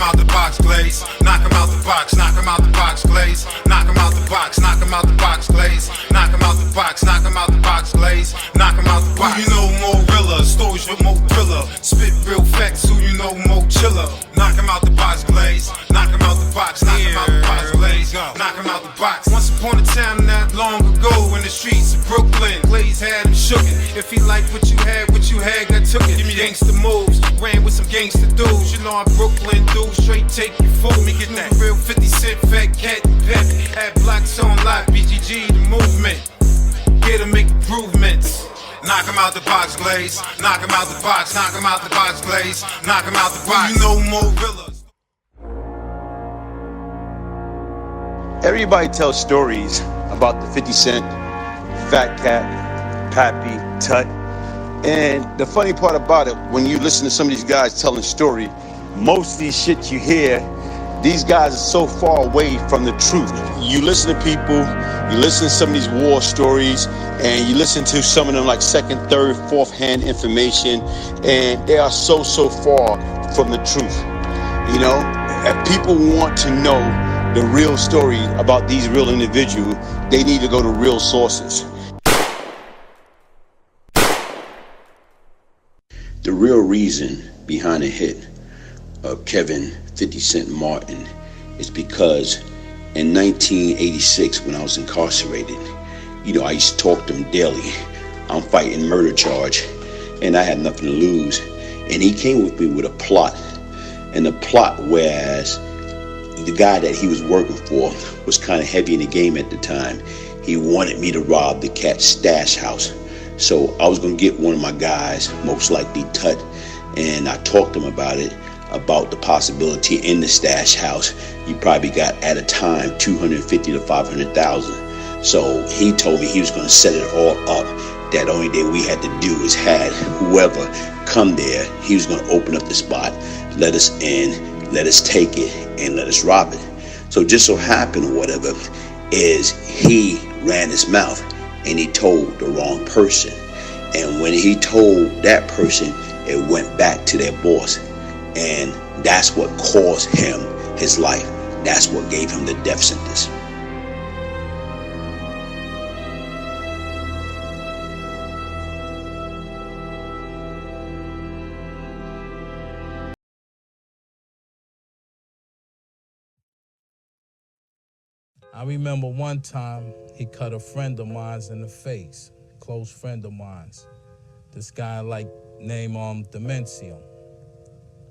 out the box, Glaze. Knock him out the box, knock him out the box, Glaze. Knock him out the box, knock him out the box, Glaze. Knock him out the box, knock him out the box, Glaze. Knock him out the box. Who you know more realer, stories with more thriller. Spit real facts, who you know more chiller. Knock him out the box, Glaze. Knock him out the box, knock him out the box, Glaze. Knock him out the box. Once upon a time not long ago in the streets of Brooklyn, Glaze had him shookin'. If he liked what you had, got took it. Give me gangsta moves, ran with some gangsta dudes. You know I'm Brooklyn dude, straight take you fool. Me get that real 50 Cent, fat cat, pep. Had blocks on live, BGG, the movement. Here to make improvements. Knock him out the box, Glaze. Knock him out the box, knock him out the box, Glaze. Knock him out the box. You know more realers. Everybody tells stories about the 50 Cent, Fat Cat, Pappy, Tut. And the funny part about it, when you listen to some of these guys telling story, most of these shit you hear, these guys are so far away from the truth. You listen to people, you listen to some of these war stories, and you listen to some of them like second, third, fourth hand information, and they are so far from the truth. You know, if people want to know the real story about these real individuals, they need to go to real sources. The real reason behind the hit of Kelvin 50 Cent Martin is because in 1986, when I was incarcerated, you know, I used to talk to him daily. I'm fighting murder charge, and I had nothing to lose. And he came with me with a plot. And the plot was the guy that he was working for was kind of heavy in the game at the time. He wanted me to rob the cat's stash house. So I was going to get one of my guys, most likely Tut, and I talked to him about it, about the possibility in the stash house. You probably got at a time 250 to 500,000. So he told me he was going to set it all up. That only thing we had to do is had whoever come there, he was going to open up the spot, let us in, let us take it, and let us rob it. So just so happened or whatever is he ran his mouth and he told the wrong person. And when he told that person, it went back to their boss. And that's what caused him his life. That's what gave him the death sentence. I remember one time he cut a friend of mine's in the face, close friend of mine's. This guy named Demencio.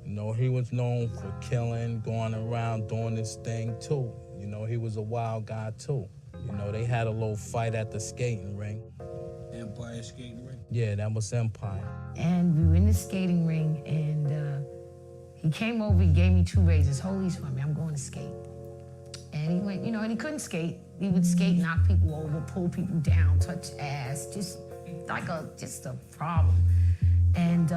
You know, he was known for killing, going around doing this thing too. You know, he was a wild guy too. You know, they had a little fight at the skating ring. Empire skating ring? Yeah, that was Empire. And we were in the skating ring, and he came over, he gave me 2 razors. Hold these for me, I'm going to skate. And he went, you know, and he couldn't skate. He would skate, knock people over, pull people down, touch ass, just a problem. And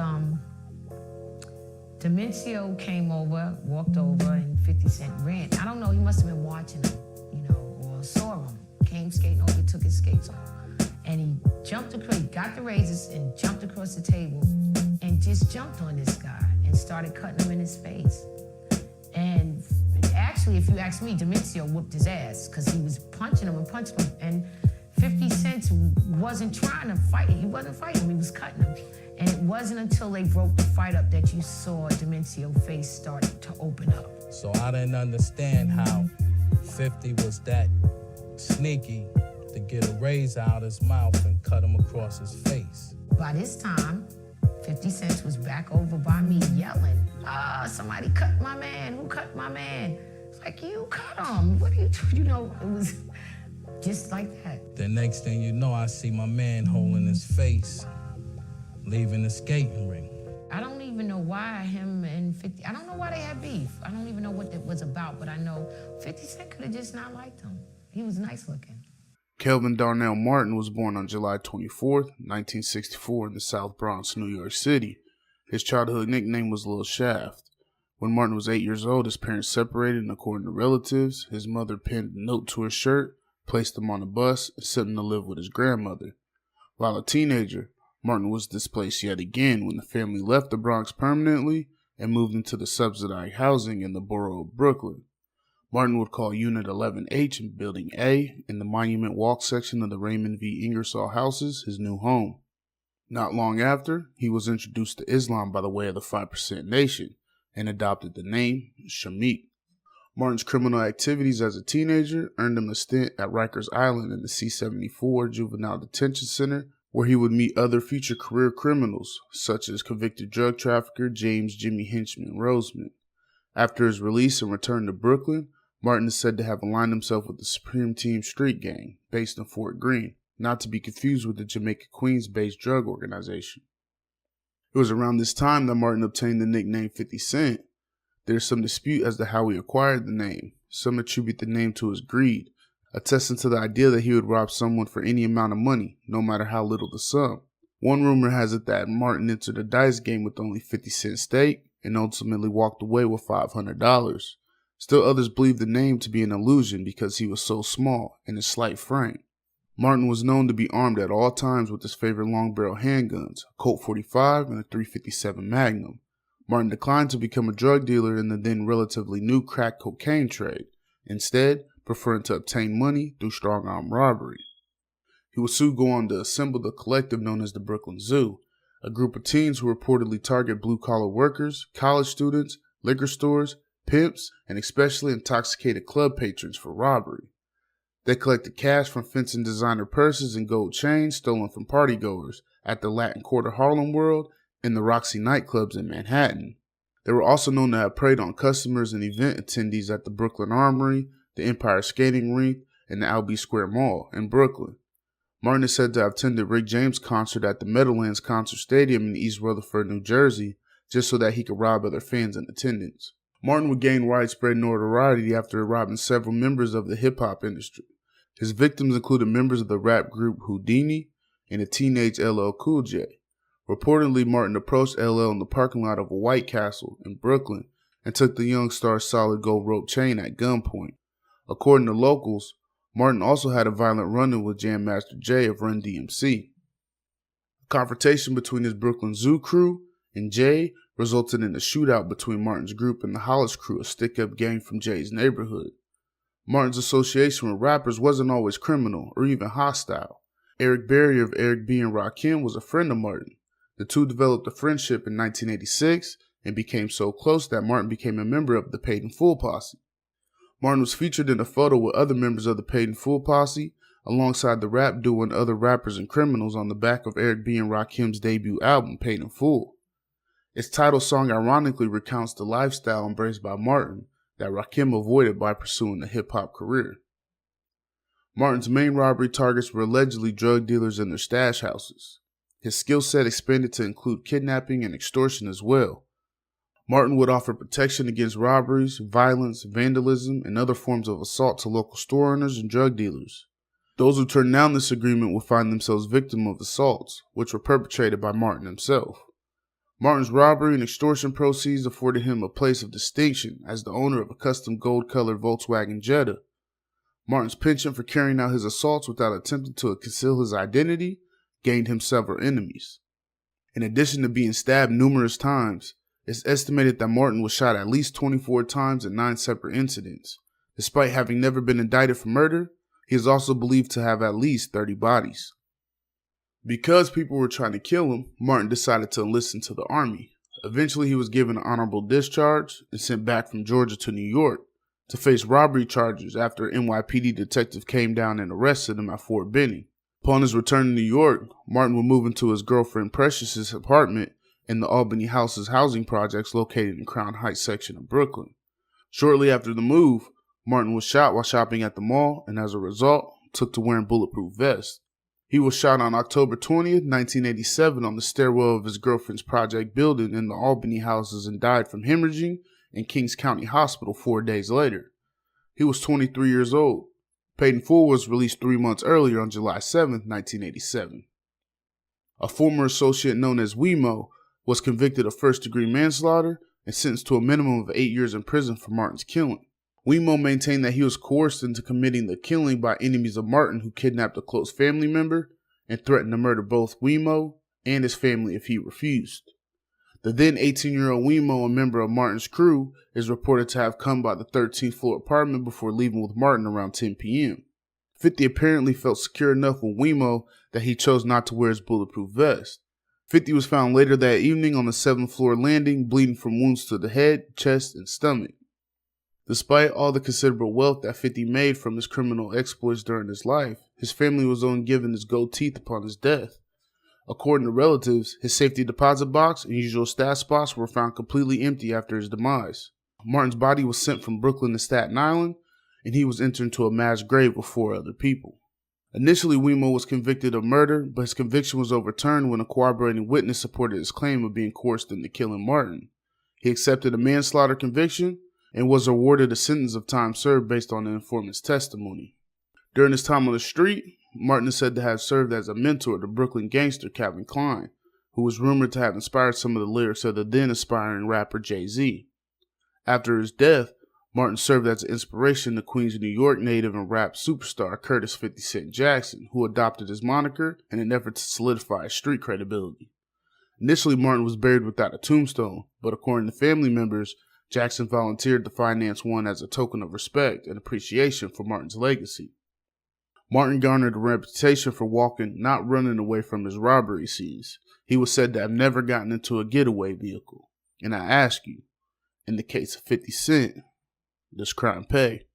Demencio came over, walked over, and 50 Cent ran. I don't know, he must have been watching him, you know, or saw him. Came skating over, took his skates off. And he jumped across, got the razors and jumped across the table and just jumped on this guy and started cutting him in his face. And actually, if you ask me, Demencio whooped his ass because he was punching him. And 50 Cent wasn't trying to fight. He wasn't fighting him, he was cutting him. And it wasn't until they broke the fight up that you saw Demencio's face start to open up. So I didn't understand how 50 was that sneaky to get a razor out his mouth and cut him across his face. By this time, 50 Cent was back over by me yelling, somebody cut my man, who cut my man? It's like, you cut him, what are you doing? You know, it was just like that. The next thing you know, I see my man holding his face, leaving the skating ring. I don't even know why him and 50, I don't know why they had beef. I don't even know what it was about, but I know 50 Cent could have just not liked him. He was nice looking. Kelvin Darnell Martin was born on July 24th, 1964 in the South Bronx, New York City. His childhood nickname was Lil Shaft. When Martin was 8 years old, his parents separated, and according to relatives, his mother pinned a note to his shirt, placed him on a bus, and sent him to live with his grandmother. While a teenager, Martin was displaced yet again when the family left the Bronx permanently and moved into the subsidized housing in the borough of Brooklyn. Martin would call Unit 11H in Building A in the Monument Walk section of the Raymond V. Ingersoll houses his new home. Not long after, he was introduced to Islam by the way of the 5% Nation and adopted the name Shamik. Martin's criminal activities as a teenager earned him a stint at Rikers Island in the C-74 Juvenile Detention Center, where he would meet other future career criminals, such as convicted drug trafficker James Jimmy Henchman Roseman. After his release and return to Brooklyn, Martin is said to have aligned himself with the Supreme Team Street Gang, based in Fort Greene, not to be confused with the Jamaica Queens-based drug organization. It was around this time that Martin obtained the nickname 50 Cent. There is some dispute as to how he acquired the name. Some attribute the name to his greed, attesting to the idea that he would rob someone for any amount of money, no matter how little the sum. One rumor has it that Martin entered a dice game with only 50 cent stake and ultimately walked away with $500. Still others believe the name to be an illusion because he was so small and his slight frame. Martin was known to be armed at all times with his favorite long barrel handguns, a Colt 45 and a .357 Magnum. Martin declined to become a drug dealer in the then relatively new crack cocaine trade, instead preferring to obtain money through strong-arm robbery. He would soon go on to assemble the collective known as the Brooklyn Zoo, a group of teens who reportedly target blue-collar workers, college students, liquor stores, pimps, and especially intoxicated club patrons for robbery. They collected cash from fencing designer purses and gold chains stolen from partygoers at the Latin Quarter Harlem World and the Roxy nightclubs in Manhattan. They were also known to have preyed on customers and event attendees at the Brooklyn Armory, the Empire Skating Rink, and the Albee Square Mall in Brooklyn. Martin is said to have attended Rick James' concert at the Meadowlands Concert Stadium in East Rutherford, New Jersey, just so that he could rob other fans in attendance. Martin would gain widespread notoriety after robbing several members of the hip-hop industry. His victims included members of the rap group Houdini and a teenage LL Cool J. Reportedly, Martin approached LL in the parking lot of a White Castle in Brooklyn and took the young star's solid gold rope chain at gunpoint. According to locals, Martin also had a violent run-in with Jam Master Jay of Run DMC. A confrontation between his Brooklyn Zoo crew and Jay resulted in a shootout between Martin's group and the Hollis crew, a stick-up gang from Jay's neighborhood. Martin's association with rappers wasn't always criminal or even hostile. Eric Berry of Eric B. and Rakim was a friend of Martin. The two developed a friendship in 1986 and became so close that Martin became a member of the Paid in Full posse. Martin was featured in a photo with other members of the Paid in Full posse, alongside the rap duo and other rappers and criminals on the back of Eric B. and Rakim's debut album, Paid in Full. Its title song ironically recounts the lifestyle embraced by Martin that Rakim avoided by pursuing a hip-hop career. Martin's main robbery targets were allegedly drug dealers and their stash houses. His skill set expanded to include kidnapping and extortion as well. Martin would offer protection against robberies, violence, vandalism, and other forms of assault to local store owners and drug dealers. Those who turned down this agreement would find themselves victims of assaults, which were perpetrated by Martin himself. Martin's robbery and extortion proceeds afforded him a place of distinction as the owner of a custom gold-colored Volkswagen Jetta. Martin's penchant for carrying out his assaults without attempting to conceal his identity gained him several enemies. In addition to being stabbed numerous times, it's estimated that Martin was shot at least 24 times in 9 separate incidents. Despite having never been indicted for murder, he is also believed to have at least 30 bodies. Because people were trying to kill him, Martin decided to enlist into the army. Eventually, he was given an honorable discharge and sent back from Georgia to New York to face robbery charges after an NYPD detective came down and arrested him at Fort Benning. Upon his return to New York, Martin would move into his girlfriend Precious's apartment in the Albany Houses housing projects located in Crown Heights section of Brooklyn. Shortly after the move, Martin was shot while shopping at the mall and as a result, took to wearing bulletproof vests. He was shot on October 20th, 1987 on the stairwell of his girlfriend's project building in the Albany Houses and died from hemorrhaging in Kings County Hospital 4 days later. He was 23 years old. Paid in Full was released 3 months earlier on July 7th, 1987. A former associate known as Wemo was convicted of first-degree manslaughter and sentenced to a minimum of 8 years in prison for Martin's killing. Wemo maintained that he was coerced into committing the killing by enemies of Martin who kidnapped a close family member and threatened to murder both Wemo and his family if he refused. The then 18-year-old Wemo, a member of Martin's crew, is reported to have come by the 13th floor apartment before leaving with Martin around 10 p.m. 50 apparently felt secure enough with Wemo that he chose not to wear his bulletproof vest. 50 was found later that evening on the 7th floor landing, bleeding from wounds to the head, chest, and stomach. Despite all the considerable wealth that 50 made from his criminal exploits during his life, his family was only given his gold teeth upon his death. According to relatives, his safety deposit box and usual stash spots were found completely empty after his demise. Martin's body was sent from Brooklyn to Staten Island, and he was entered into a mass grave with 4 other people. Initially, Wemo was convicted of murder, but his conviction was overturned when a corroborating witness supported his claim of being coerced into killing Martin. He accepted a manslaughter conviction and was awarded a sentence of time served based on the informant's testimony. During his time on the street, Martin is said to have served as a mentor to Brooklyn gangster Calvin, who was rumored to have inspired some of the lyrics of the then aspiring rapper Jay-Z. After his death, Martin served as an inspiration to Queens, New York native and rap superstar Curtis 50 Cent Jackson, who adopted his moniker in an effort to solidify his street credibility. Initially, Martin was buried without a tombstone, but according to family members, Jackson volunteered to finance one as a token of respect and appreciation for Martin's legacy. Martin garnered a reputation for walking, not running away from his robbery scenes. He was said to have never gotten into a getaway vehicle. And I ask you, in the case of 50 Cent, does crime pay?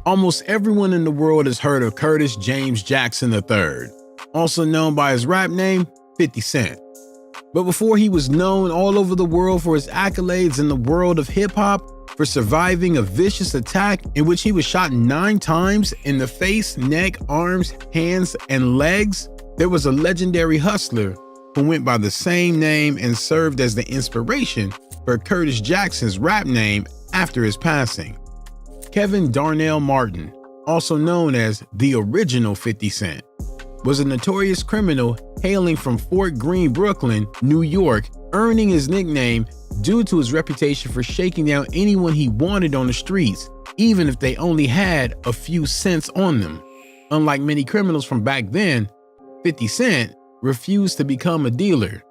Almost everyone in the world has heard of Curtis James Jackson III, also known by his rap name, 50 Cent. But before he was known all over the world for his accolades in the world of hip-hop, for surviving a vicious attack in which he was shot 9 times in the face, neck, arms, hands, and legs, there was a legendary hustler who went by the same name and served as the inspiration for Curtis Jackson's rap name after his passing. Kelvin Darnell Martin, also known as the original 50 Cent, was a notorious criminal hailing from Fort Greene, Brooklyn, New York, earning his nickname due to his reputation for shaking down anyone he wanted on the streets, even if they only had a few cents on them. Unlike many criminals from back then, 50 Cent refused to become a dealer,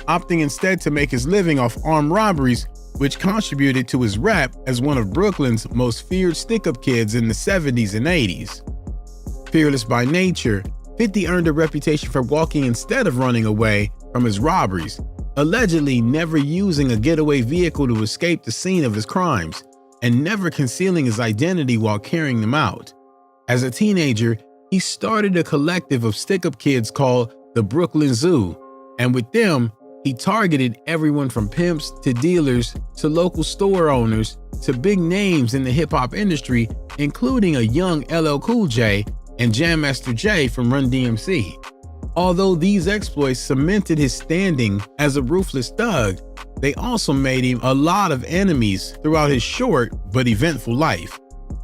opting instead to make his living off armed robberies, which contributed to his rap as one of Brooklyn's most feared stick-up kids in the 70s and 80s. Fearless by nature, 50 earned a reputation for walking instead of running away from his robberies, allegedly never using a getaway vehicle to escape the scene of his crimes, and never concealing his identity while carrying them out. As a teenager, he started a collective of stick-up kids called the Brooklyn Zoo, and with them, he targeted everyone from pimps to dealers to local store owners to big names in the hip-hop industry, including a young LL Cool J and Jam Master Jay from Run DMC. Although these exploits cemented his standing as a ruthless thug, they also made him a lot of enemies throughout his short but eventful life.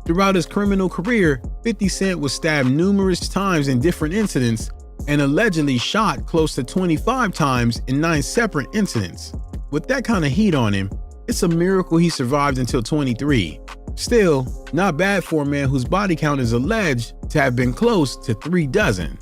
Throughout his criminal career, 50 Cent was stabbed numerous times in different incidents and allegedly shot close to 25 times in 9 separate incidents. With that kind of heat on him, it's a miracle he survived until 23. Still, not bad for a man whose body count is alleged to have been close to 3 dozen.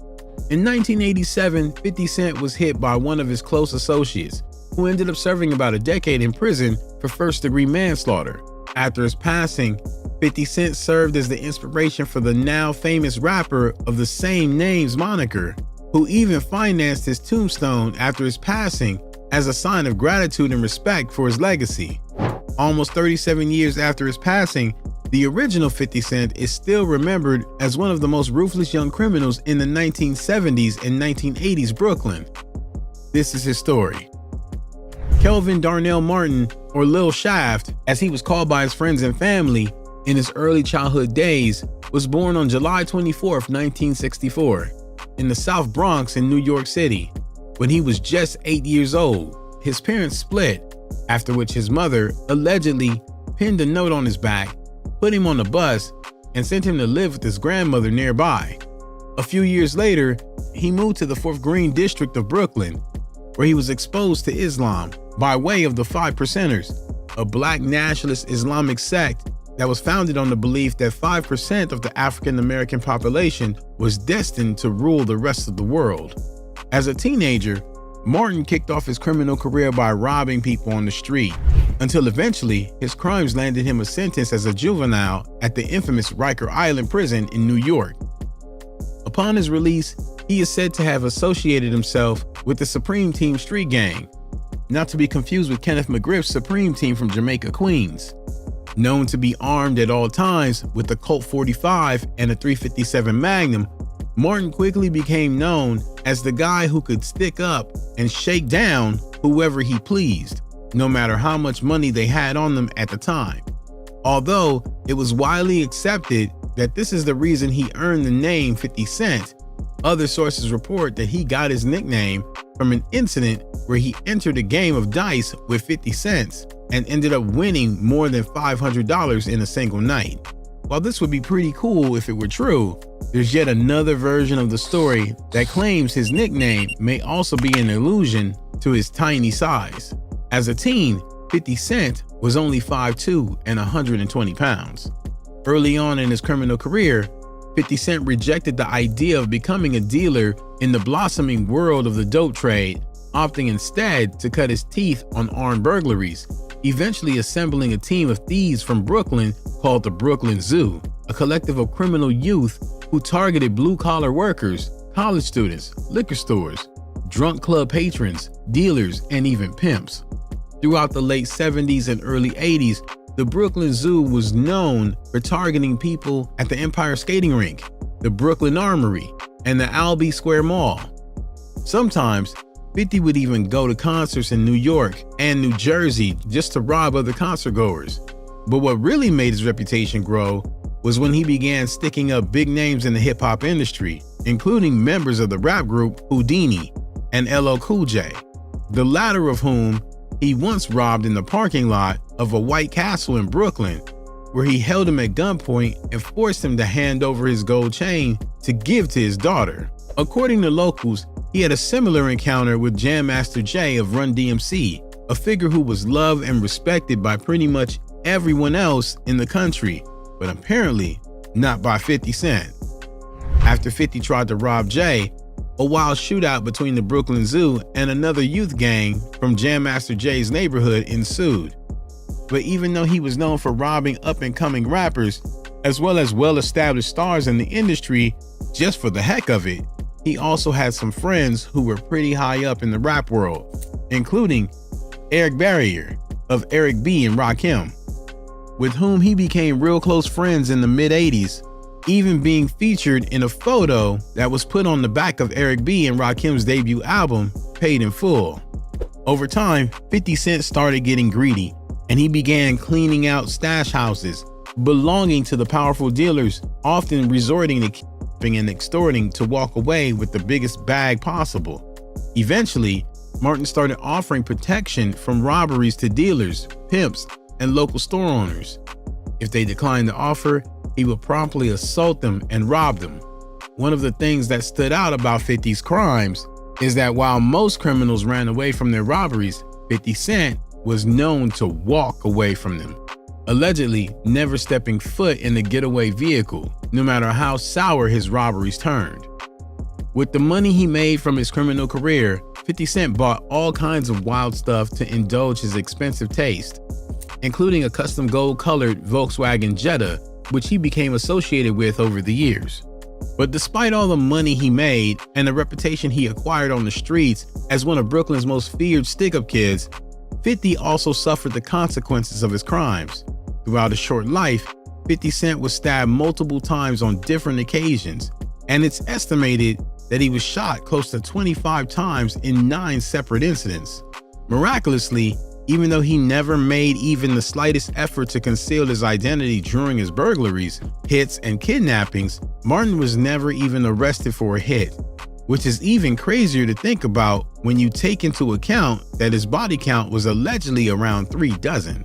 In 1987, 50 Cent was hit by one of his close associates, who ended up serving about a decade in prison for first-degree manslaughter. After his passing, 50 Cent served as the inspiration for the now famous rapper of the same name's moniker, who even financed his tombstone after his passing as a sign of gratitude and respect for his legacy. Almost 37 years after his passing, the original 50 Cent is still remembered as one of the most ruthless young criminals in the 1970s and 1980s Brooklyn. This is his story. Kelvin Darnell Martin, or Lil Shaft, as he was called by his friends and family in his early childhood days, was born on July 24, 1964, in the South Bronx in New York City. When he was just 8 years old, his parents split, after which his mother allegedly pinned a note on his back, put him on a bus, and sent him to live with his grandmother nearby. A few years later, he moved to the Fort Greene district of Brooklyn, where he was exposed to Islam by way of the Five Percenters, a black nationalist Islamic sect that was founded on the belief that 5% of the African American population was destined to rule the rest of the world. As a teenager, Martin kicked off his criminal career by robbing people on the street, until eventually his crimes landed him a sentence as a juvenile at the infamous Rikers Island prison in New York. Upon his release, he is said to have associated himself with the Supreme Team street gang, not to be confused with Kenneth McGriff's Supreme Team from Jamaica, Queens. Known to be armed at all times with a Colt 45 and a .357 Magnum, Martin quickly became known as the guy who could stick up and shake down whoever he pleased, no matter how much money they had on them at the time. Although it was widely accepted that this is the reason he earned the name 50 Cent, other sources report that he got his nickname from an incident where he entered a game of dice with 50 cents and ended up winning more than $500 in a single night. While this would be pretty cool if it were true, there's yet another version of the story that claims his nickname may also be an allusion to his tiny size. As a teen, 50 Cent was only 5'2" and 120 pounds. Early on in his criminal career, 50 Cent rejected the idea of becoming a dealer in the blossoming world of the dope trade, opting instead to cut his teeth on armed burglaries, eventually assembling a team of thieves from Brooklyn called the Brooklyn Zoo, a collective of criminal youth who targeted blue-collar workers, college students, liquor stores, drunk club patrons, dealers, and even pimps. Throughout the late 70s and early 80s, the Brooklyn Zoo was known for targeting people at the Empire Skating Rink, the Brooklyn Armory, and the Albee Square Mall. Sometimes, 50 would even go to concerts in New York and New Jersey just to rob other concert goers. But what really made his reputation grow was when he began sticking up big names in the hip-hop industry, including members of the rap group Houdini and LL Cool J, the latter of whom he once robbed in the parking lot of a White Castle in Brooklyn, where he held him at gunpoint and forced him to hand over his gold chain to give to his daughter. According to locals, he had a similar encounter with Jam Master Jay of Run DMC, a figure who was loved and respected by pretty much everyone else in the country, but apparently not by 50 Cent. After 50 tried to rob Jay, a wild shootout between the Brooklyn Zoo and another youth gang from Jam Master Jay's neighborhood ensued. But even though he was known for robbing up-and-coming rappers, as well as well-established stars in the industry just for the heck of it, he also had some friends who were pretty high up in the rap world, including Eric Barrier of Eric B and Rakim, with whom he became real close friends in the mid-80s, even being featured in a photo that was put on the back of Eric B and Rakim's debut album, Paid in Full. Over time, 50 Cent started getting greedy, and he began cleaning out stash houses belonging to the powerful dealers, often resorting to kidnapping and extorting to walk away with the biggest bag possible. Eventually, Martin started offering protection from robberies to dealers, pimps, and local store owners. If they declined the offer, he would promptly assault them and rob them. One of the things that stood out about 50's crimes is that while most criminals ran away from their robberies, 50 Cent was known to walk away from them, allegedly never stepping foot in the getaway vehicle, no matter how sour his robberies turned. With the money he made from his criminal career, 50 Cent bought all kinds of wild stuff to indulge his expensive taste, including a custom gold-colored Volkswagen Jetta, which he became associated with over the years. But despite all the money he made and the reputation he acquired on the streets as one of Brooklyn's most feared stick-up kids, 50 also suffered the consequences of his crimes. Throughout his short life, 50 Cent was stabbed multiple times on different occasions, and it's estimated that he was shot close to 25 times in 9 separate incidents. Miraculously, even though he never made even the slightest effort to conceal his identity during his burglaries, hits, and kidnappings, Martin was never even arrested for a hit, which is even crazier to think about when you take into account that his body count was allegedly around 3 dozen.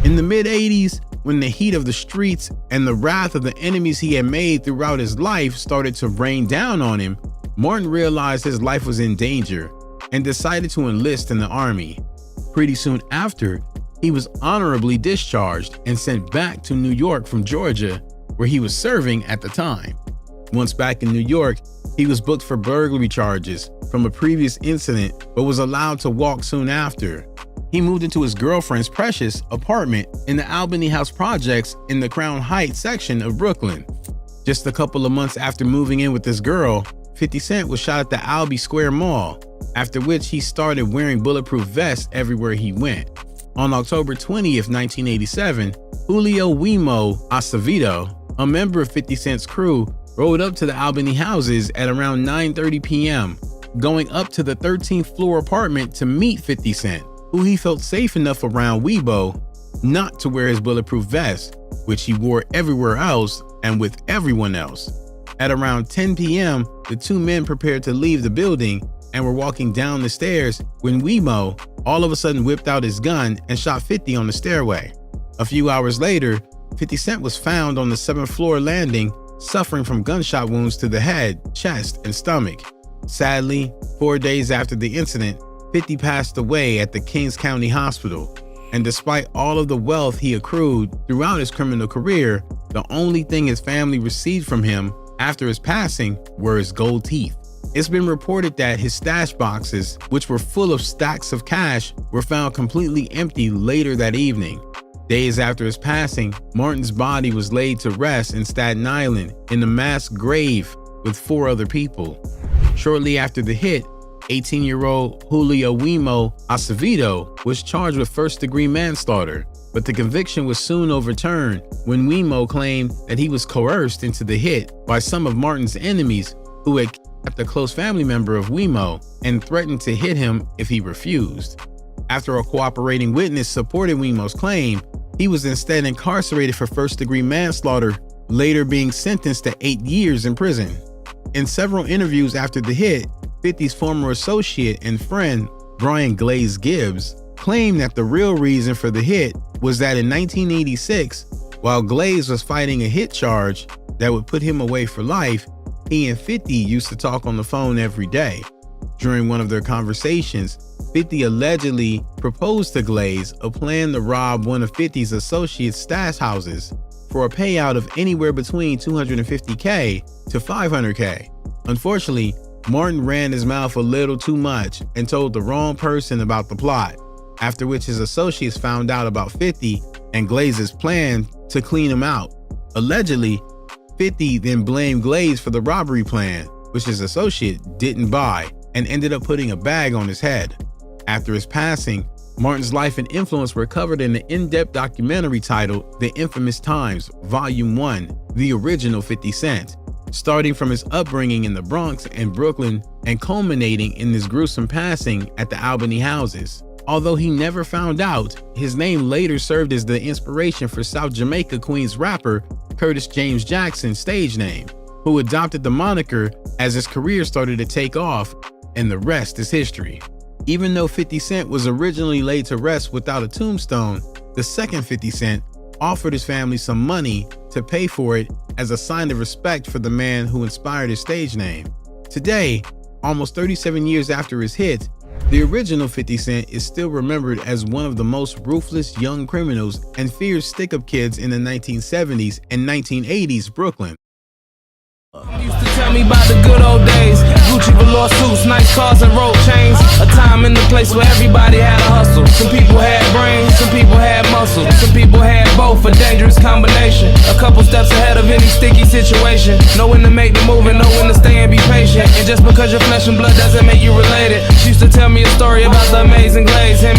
In the mid-80s, when the heat of the streets and the wrath of the enemies he had made throughout his life started to rain down on him, Martin realized his life was in danger and decided to enlist in the army. Pretty soon after, he was honorably discharged and sent back to New York from Georgia, where he was serving at the time. Once back in New York, he was booked for burglary charges from a previous incident, but was allowed to walk soon after. He moved into his girlfriend's Precious apartment in the Albany House projects in the Crown Heights section of Brooklyn. Just a couple of months after moving in with this girl, 50 Cent was shot at the Albee Square Mall, after which he started wearing bulletproof vests everywhere he went. On October 20th, 1987, Julio Wemo Acevedo, a member of 50 Cent's crew, rode up to the Albany houses at around 9:30 p.m., going up to the 13th floor apartment to meet 50 Cent, who he felt safe enough around Wemo not to wear his bulletproof vest, which he wore everywhere else and with everyone else. At around 10 p.m., the two men prepared to leave the building and were walking down the stairs when Wemo all of a sudden whipped out his gun and shot 50 on the stairway. A few hours later, 50 Cent was found on the 7th floor landing, suffering from gunshot wounds to the head, chest, and stomach. Sadly, 4 days after the incident, 50 passed away at the Kings County Hospital. And despite all of the wealth he accrued throughout his criminal career, the only thing his family received from him after his passing were his gold teeth. It's been reported that his stash boxes, which were full of stacks of cash, were found completely empty later that evening. Days after his passing, Martin's body was laid to rest in Staten Island in a mass grave with 4 other people. Shortly after the hit, 18-year-old Julio Wemo Acevedo was charged with first-degree manslaughter, but the conviction was soon overturned when Wemo claimed that he was coerced into the hit by some of Martin's enemies who had kept a close family member of Wemo and threatened to hit him if he refused. After a cooperating witness supported Wemo's claim, he was instead incarcerated for first-degree manslaughter, later being sentenced to 8 years in prison. In several interviews after the hit, 50's former associate and friend, Brian Glaze Gibbs, claimed that the real reason for the hit was that in 1986, while Glaze was fighting a hit charge that would put him away for life, he and 50 used to talk on the phone every day. During one of their conversations, 50 allegedly proposed to Glaze a plan to rob one of 50's associates' stash houses for a payout of anywhere between $250K to $500K. Unfortunately, Martin ran his mouth a little too much and told the wrong person about the plot, after which his associates found out about 50 and Glaze's plan to clean him out. Allegedly, 50 then blamed Glaze for the robbery plan, which his associate didn't buy, and ended up putting a bag on his head. After his passing, Martin's life and influence were covered in the in-depth documentary titled The Infamous Times, Volume 1, The Original 50 Cent, starting from his upbringing in the Bronx and Brooklyn and culminating in his gruesome passing at the Albany houses. Although he never found out, his name later served as the inspiration for South Jamaica Queens rapper Curtis James Jackson's stage name, who adopted the moniker as his career started to take off, and the rest is history. Even though 50 Cent was originally laid to rest without a tombstone, the second 50 Cent offered his family some money to pay for it as a sign of respect for the man who inspired his stage name. Today, almost 37 years after his hit, the original 50 Cent is still remembered as one of the most ruthless young criminals and fierce stick-up kids in the 1970s and 1980s Brooklyn. Used to tell me about the good old days, Gucci velour suits, nice cars and rope chains. A time in the place where everybody had a hustle. Some people had brains, some people had muscle. Some people had both, a dangerous combination. A couple steps ahead of any sticky situation. Know when to make the move and know when to stay and be patient. And just because you're flesh and blood doesn't make you related. She used to tell me a story about the amazing Glaze. Him